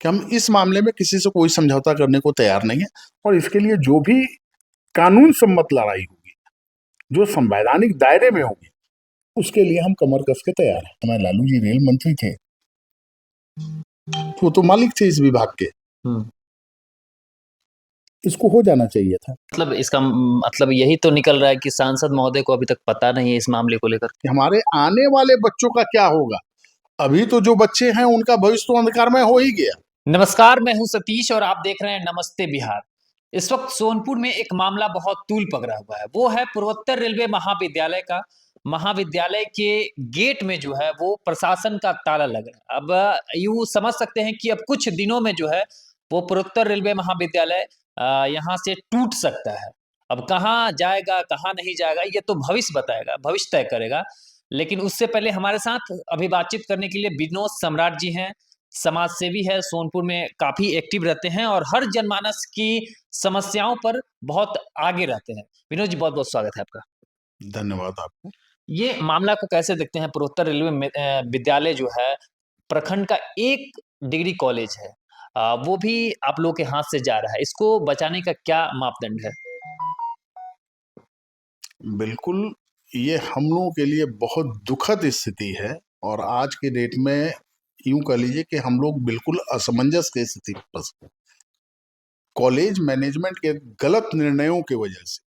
कि हम इस मामले में किसी से कोई समझौता करने को तैयार नहीं है और इसके लिए जो भी कानून सम्मत लड़ाई होगी, जो संवैधानिक दायरे में होगी, उसके लिए हम कमर कस के तैयार हैं। हमारे लालू जी रेल मंत्री थे, वो तो मालिक थे इस विभाग के, इसको हो जाना चाहिए था। मतलब इसका मतलब यही तो निकल रहा है कि सांसद महोदय को अभी तक पता नहीं है इस मामले को लेकर कि हमारे आने वाले बच्चों का क्या होगा। अभी तो जो बच्चे हैं उनका भविष्य तो अंधकारमय हो ही गया। नमस्कार, मैं हूं सतीश और आप देख रहे हैं नमस्ते बिहार। इस वक्त सोनपुर में एक मामला बहुत तूल पकड़ा हुआ है, वो है पूर्वोत्तर रेलवे महाविद्यालय का। महाविद्यालय के गेट में जो है वो प्रशासन का ताला लग रहा है। अब यूं समझ सकते हैं कि अब कुछ दिनों में जो है वो पूर्वोत्तर रेलवे महाविद्यालय यहाँ से टूट सकता है। अब कहाँ जाएगा कहाँ नहीं जाएगा ये तो भविष्य बताएगा, भविष्य तय करेगा। लेकिन उससे पहले हमारे साथ अभी बातचीत करने के लिए विनोद सम्राट जी हैं। समाज सेवी है, सोनपुर में काफी एक्टिव रहते हैं और हर जनमानस की समस्याओं पर बहुत आगे रहते हैं। विनोद जी, बहुत बहुत स्वागत है आपका। धन्यवाद आपको। ये मामला को कैसे देखते हैं? पूर्वोत्तर रेलवे में विद्यालय जो है प्रखंड का एक डिग्री कॉलेज है, वो भी आप लोगों के हाथ से जा रहा है। इसको बचाने का क्या मापदंड है? बिल्कुल, ये हम लोगों के लिए बहुत दुखद स्थिति है और आज के डेट में यूं कह लीजिए कि हम लोग बिल्कुल असमंजस की स्थिति में फंस गए। कॉलेज मैनेजमेंट के गलत निर्णयों की वजह से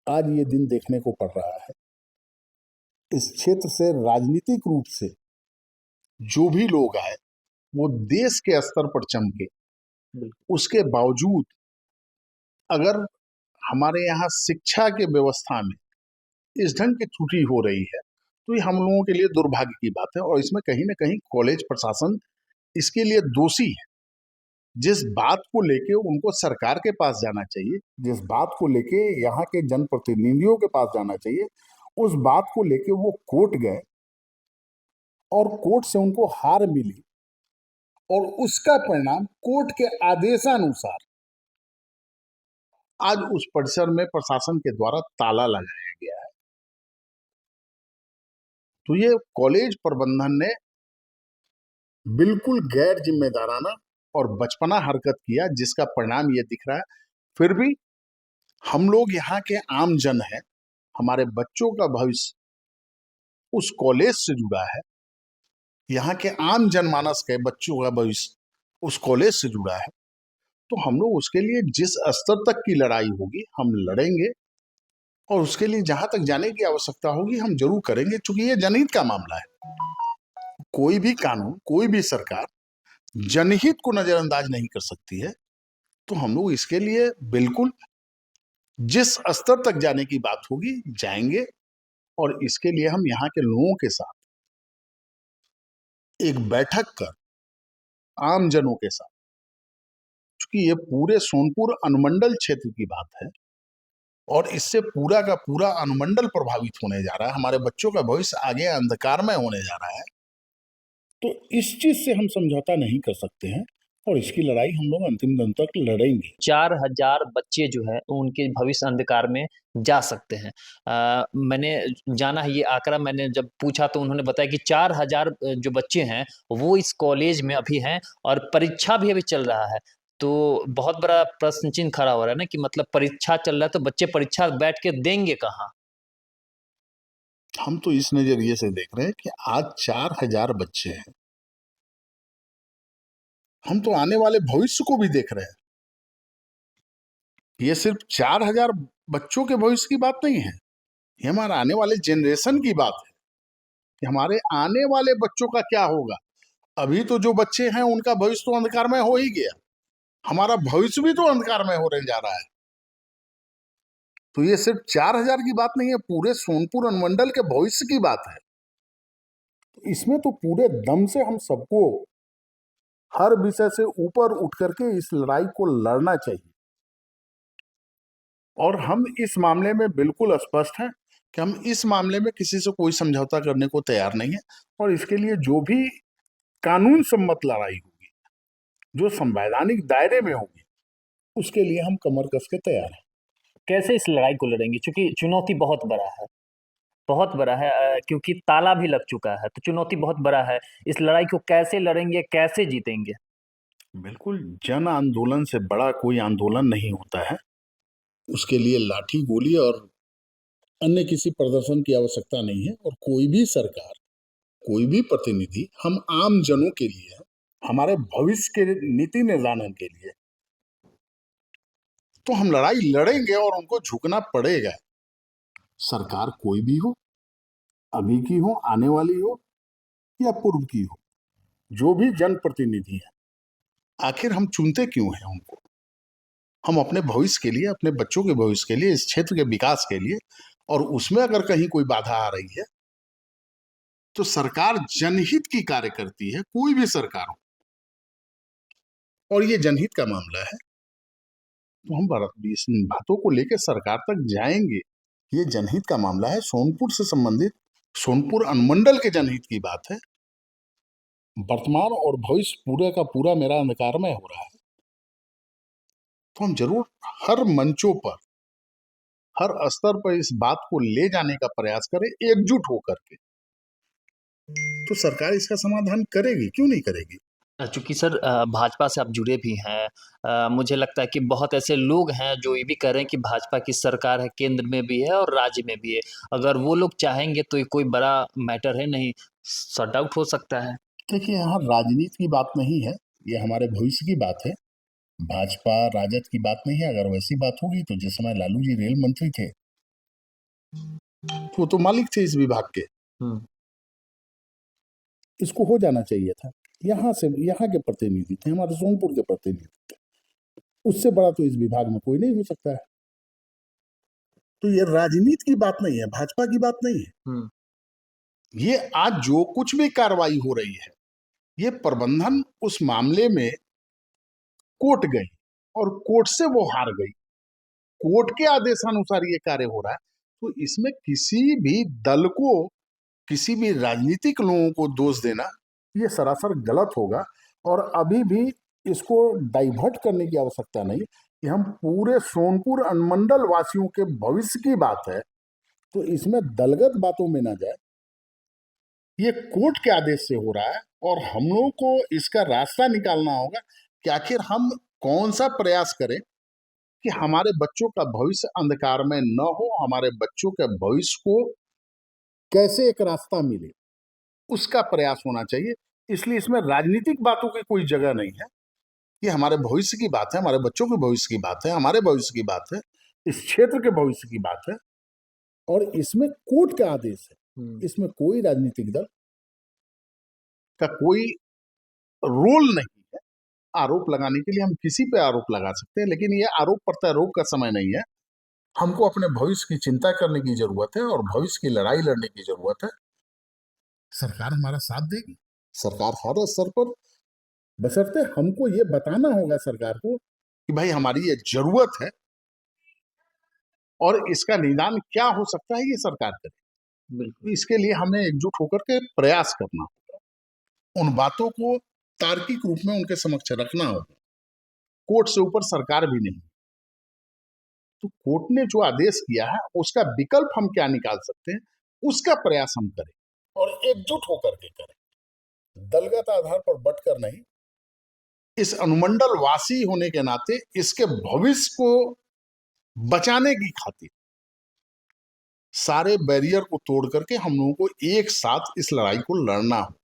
आज ये दिन देखने को पड़ रहा है। इस क्षेत्र से राजनीतिक रूप से जो भी लोग आए वो देश के स्तर पर चमके, उसके बावजूद अगर हमारे यहाँ शिक्षा के व्यवस्था में इस ढंग की त्रुटि हो रही है तो ये हम लोगों के लिए दुर्भाग्य की बात है और इसमें कहीं ना कहीं कॉलेज प्रशासन इसके लिए दोषी है। जिस बात को लेके उनको सरकार के पास जाना चाहिए, जिस बात को लेके यहाँ के जनप्रतिनिधियों के पास जाना चाहिए, उस बात को लेके वो कोर्ट गए और कोर्ट से उनको हार मिली और उसका परिणाम कोर्ट के आदेशानुसार आज उस परिसर में प्रशासन के द्वारा ताला लगाया गया है। तो ये कॉलेज प्रबंधन ने बिल्कुल गैर जिम्मेदाराना और बचपना हरकत किया जिसका परिणाम ये दिख रहा है। फिर भी हम लोग यहाँ के आम जन हैं, हमारे बच्चों का भविष्य उस कॉलेज से जुड़ा है, यहाँ के आम जनमानस के बच्चों का भविष्य उस कॉलेज से जुड़ा है। तो हम लोग उसके लिए जिस स्तर तक की लड़ाई होगी हम लड़ेंगे और उसके लिए जहां तक जाने की आवश्यकता होगी हम जरूर करेंगे, क्योंकि ये जनहित का मामला है। कोई भी कानून, कोई भी सरकार जनहित को नजरअंदाज नहीं कर सकती है। तो हम लोग इसके लिए बिल्कुल जिस स्तर तक जाने की बात होगी जाएंगे और इसके लिए हम यहाँ के लोगों के साथ एक बैठक कर आम जनों के साथ, क्योंकि ये पूरे सोनपुर अनुमंडल क्षेत्र की बात है और इससे पूरा का पूरा अनुमंडल प्रभावित होने जा रहा है। हमारे बच्चों का भविष्य आगे अंधकारमय होने जा रहा है। तो इस चीज से हम समझौता नहीं कर सकते हैं और इसकी लड़ाई हम लोग अंतिम दिन तक लड़ेंगे। 4000 बच्चे जो है उनके भविष्य अंधकार में जा सकते हैं। मैंने जाना है ये आंकड़ा, मैंने जब पूछा तो उन्होंने बताया कि 4000 जो बच्चे हैं वो इस कॉलेज में अभी हैं और परीक्षा भी अभी चल रहा है। तो बहुत बड़ा प्रश्न चिन्ह खड़ा हो रहा है ना कि मतलब परीक्षा चल रहा है तो बच्चे परीक्षा बैठ के देंगे कहाँ? हम तो इस नजरिए से देख रहे हैं कि आज 4000 बच्चे हैं, हम तो आने वाले भविष्य को भी देख रहे हैं। ये सिर्फ 4000 बच्चों के भविष्य की बात नहीं है, ये हमारे आने वाले जनरेशन की बात है कि हमारे आने वाले बच्चों का क्या होगा। अभी तो जो बच्चे हैं उनका भविष्य तो अंधकारमय हो ही गया, हमारा भविष्य भी तो अंधकारमय होने जा रहा है। तो ये सिर्फ 4000 की बात नहीं है, पूरे सोनपुर अनुमंडल के भविष्य की बात है। इसमें तो पूरे दम से हम सबको हर विषय से ऊपर उठ करके इस लड़ाई को लड़ना चाहिए और हम इस मामले में बिल्कुल स्पष्ट हैं कि हम इस मामले में किसी से कोई समझौता करने को तैयार नहीं है और इसके लिए जो भी कानून सम्मत लड़ाई होगी, जो संवैधानिक दायरे में होगी, उसके लिए हम कमर कस के तैयार हैं। कैसे इस लड़ाई को लड़ेंगे? क्योंकि चुनौती बहुत बड़ा है। बहुत बड़ा है, क्योंकि ताला भी लग चुका है, तो चुनौती बहुत बड़ा है। इस लड़ाई को कैसे लड़ेंगे, कैसे जीतेंगे? बिल्कुल, जन आंदोलन से बड़ा कोई आंदोलन नहीं होता है। उसके लिए लाठी गोली और अन्य किसी प्रदर्शन की आवश्यकता नहीं है। और कोई भी सरकार, कोई भी प्रतिनिधि हम आम जनों के लिए है, हमारे भविष्य के नीति निर्धारण के लिए, तो हम लड़ाई लड़ेंगे और उनको झुकना पड़ेगा। सरकार कोई भी हो, अभी की हो, आने वाली हो या पूर्व की हो, जो भी जनप्रतिनिधि है, आखिर हम चुनते क्यों हैं उनको? हम अपने भविष्य के लिए, अपने बच्चों के भविष्य के लिए, इस क्षेत्र के विकास के लिए। और उसमें अगर कहीं कोई बाधा आ रही है तो सरकार जनहित की कार्य करती है, कोई भी सरकार हो। और ये जनहित का मामला है तो हम इस बातों को लेकर सरकार तक जाएंगे। ये जनहित का मामला है, सोनपुर से संबंधित, सोनपुर अनुमंडल के जनहित की बात है। वर्तमान और भविष्य पूरा का पूरा मेरा अंधकारमय हो रहा है, तो हम जरूर हर मंचों पर, हर स्तर पर इस बात को ले जाने का प्रयास करें एकजुट होकर के। तो सरकार इसका समाधान करेगी, क्यों नहीं करेगी? चूँकि सर भाजपा से आप जुड़े भी हैं, मुझे लगता है कि बहुत ऐसे लोग हैं जो ये भी कह रहे हैं कि भाजपा की सरकार है, केंद्र में भी है और राज्य में भी है। अगर वो लोग चाहेंगे तो ये कोई बड़ा मैटर है नहीं, शट आउट हो सकता है। देखिए, यहाँ राजनीति की बात नहीं है, ये हमारे भविष्य की बात है। भाजपा राजद की बात नहीं है। अगर वैसी बात होगी तो जिस समय लालू जी रेल मंत्री थे, वो तो मालिक थे इस विभाग के। हुँ। इसको हो जाना चाहिए था। यहाँ से, यहाँ के प्रतिनिधि थे, हमारे सोनपुर के प्रतिनिधि थे। उससे बड़ा तो इस विभाग में कोई नहीं हो सकता है। तो ये राजनीति की बात नहीं है, भाजपा की बात नहीं है। हुँ। ये आज जो कुछ भी कार्रवाई हो रही है, ये प्रबंधन उस मामले में कोर्ट गई और कोर्ट से वो हार गई। कोर्ट के आदेशानुसार ये कार्य हो रहा है। तो इसमें किसी भी दल को, किसी भी राजनीतिक लोगों को दोष देना ये सरासर गलत होगा। और अभी भी इसको डाइवर्ट करने की आवश्यकता नहीं। कि हम पूरे सोनपुर अनुमंडल वासियों के भविष्य की बात है, तो इसमें दलगत बातों में ना जाए। ये कोर्ट के आदेश से हो रहा है और हम लोगों को इसका रास्ता निकालना होगा कि आखिर हम कौन सा प्रयास करें कि हमारे बच्चों का भविष्य अंधकार में न हो, हमारे बच्चों के भविष्य को कैसे एक रास्ता मिले, उसका प्रयास होना चाहिए। इसलिए इसमें राजनीतिक बातों की कोई जगह नहीं है। ये हमारे भविष्य की बात है, हमारे बच्चों के भविष्य की बात है, हमारे भविष्य की बात है, इस क्षेत्र के भविष्य की बात है। और इसमें कोर्ट का आदेश है, इसमें कोई राजनीतिक दल का कोई रोल नहीं है। आरोप लगाने के लिए हम किसी पे आरोप लगा सकते हैं, लेकिन ये आरोप प्रत्यारोप का समय नहीं है। हमको अपने भविष्य की चिंता करने की जरूरत है और भविष्य की लड़ाई लड़ने की जरूरत है। सरकार हमारा साथ देगी, सरकार हर स्तर पर, बशर्ते हमको ये बताना होगा सरकार को कि भाई हमारी ये जरूरत है और इसका निदान क्या हो सकता है, ये सरकार करे। बिल्कुल। तो इसके लिए हमें एकजुट होकर के प्रयास करना होगा, उन बातों को तार्किक रूप में उनके समक्ष रखना होगा। कोर्ट से ऊपर सरकार भी नहीं। तो कोर्ट ने जो आदेश किया है उसका विकल्प हम क्या निकाल सकते हैं, उसका प्रयास हम करें और एकजुट होकर के करें, दलगत आधार पर बटकर नहीं। इस अनुमंडल वासी होने के नाते इसके भविष्य को बचाने की खातिर सारे बैरियर को तोड़ करके हम लोगों को एक साथ इस लड़ाई को लड़ना होगा।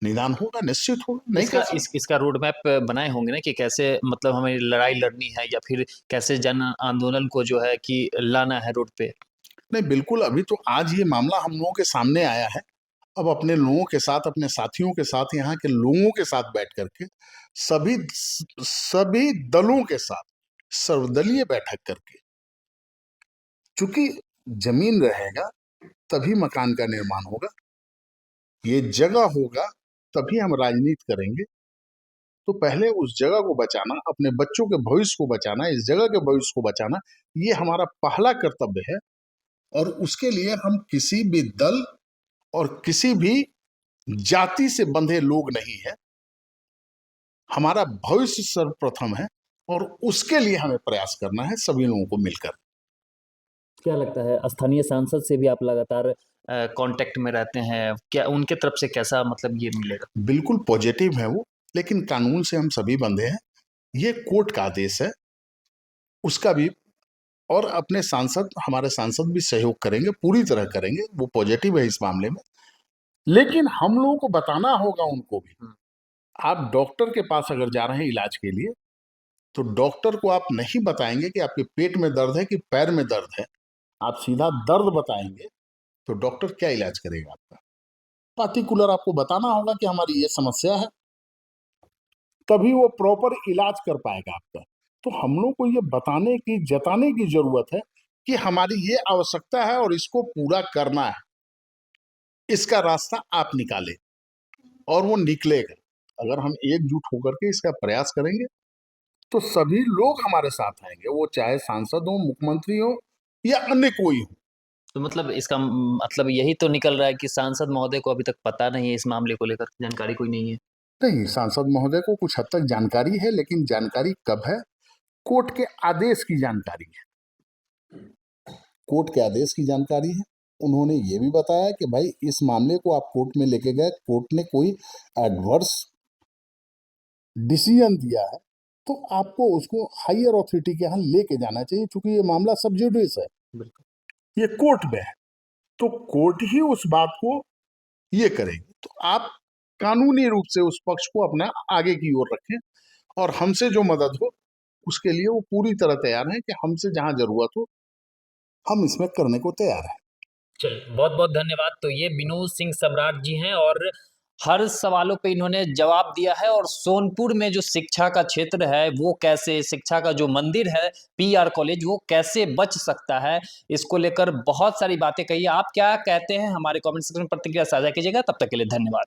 निदान होगा, निश्चित होगा, नहीं इसका कर इसका रोड मैप बनाए होंगे ना कि कैसे मतलब हमें लड़ाई लड़नी है या फिर कैसे जन आंदोलन को जो है कि लाना है रोड पे? नहीं, बिल्कुल। अभी तो आज ये मामला हम लोगों के सामने आया है। अब अपने लोगों के साथ, अपने साथियों के साथ, यहाँ के लोगों के साथ बैठ करके सभी सभी दलों के साथ सर्वदलीय बैठक करके, चूंकि जमीन रहेगा तभी मकान का निर्माण होगा, ये जगह होगा तभी हम राजनीति करेंगे। तो पहले उस जगह को बचाना, अपने बच्चों के भविष्य को बचाना, इस जगह के भविष्य को बचाना, ये हमारा पहला कर्तव्य है। और उसके लिए हम किसी भी दल और किसी भी जाति से बंधे लोग नहीं है। हमारा भविष्य सर्वप्रथम है और उसके लिए हमें प्रयास करना है सभी लोगों को मिलकर। क्या लगता है स्थानीय सांसद से भी आप लगातार कांटेक्ट में रहते हैं, क्या उनके तरफ से कैसा मतलब ये मिलेगा? बिल्कुल पॉजिटिव है वो, लेकिन कानून से हम सभी बंधे हैं। ये कोर्ट का आदेश है, उसका भी, और अपने सांसद, हमारे सांसद भी सहयोग करेंगे, पूरी तरह करेंगे, वो पॉजिटिव है इस मामले में। लेकिन हम लोगों को बताना होगा उनको भी। आप डॉक्टर के पास अगर जा रहे हैं इलाज के लिए, तो डॉक्टर को आप नहीं बताएंगे कि आपके पेट में दर्द है कि पैर में दर्द है, आप सीधा दर्द बताएंगे, तो डॉक्टर क्या इलाज करेगा आपका? पार्टिकुलर आपको बताना होगा कि हमारी ये समस्या है, तभी वो प्रॉपर इलाज कर पाएगा आपका। तो हम लोग को ये बताने की, जताने की जरूरत है कि हमारी ये आवश्यकता है और इसको पूरा करना है, इसका रास्ता आप निकालें, और वो निकलेगा। अगर हम एकजुट होकर के इसका प्रयास करेंगे, तो सभी लोग हमारे साथ आएंगे, वो चाहे सांसद हो, मुख्यमंत्री हो, या अन्य कोई हो। तो मतलब इसका मतलब यही तो निकल रहा है कि सांसद महोदय को अभी तक पता नहीं है, इस मामले को लेकर जानकारी कोई नहीं है। नहीं, सांसद महोदय को कुछ हद तक जानकारी है, लेकिन जानकारी कब है? कोर्ट के आदेश की जानकारी है, कोर्ट के आदेश की जानकारी है। उन्होंने ये भी बताया कि भाई इस मामले को आप कोर्ट में लेके गए, कोर्ट ने कोई एडवर्स डिसीजन दिया है, तो आपको उसको हायर अथॉरिटी के यहाँ लेके जाना चाहिए, क्योंकि ये मामला सब जुडिस है, ये कोर्ट में है, तो कोर्ट ही उस बात को ये करेगी। तो आप कानूनी रूप से उस पक्ष को अपना आगे की ओर रखें, और हमसे जो मदद हो उसके लिए वो पूरी तरह तैयार हैं कि हमसे जहां जरूरत हो हम इसमें करने को तैयार हैं। चलिए, बहुत बहुत धन्यवाद। तो ये विनोद सिंह सम्राट जी हैं और हर सवालों पे इन्होंने जवाब दिया है। और सोनपुर में जो शिक्षा का क्षेत्र है, वो कैसे, शिक्षा का जो मंदिर है पीआर कॉलेज, वो कैसे बच सकता है, इसको लेकर बहुत सारी बातें कही। आप क्या कहते हैं हमारे कमेंट सेक्शन में प्रतिक्रिया साझा कीजिएगा। तब तक के लिए धन्यवाद।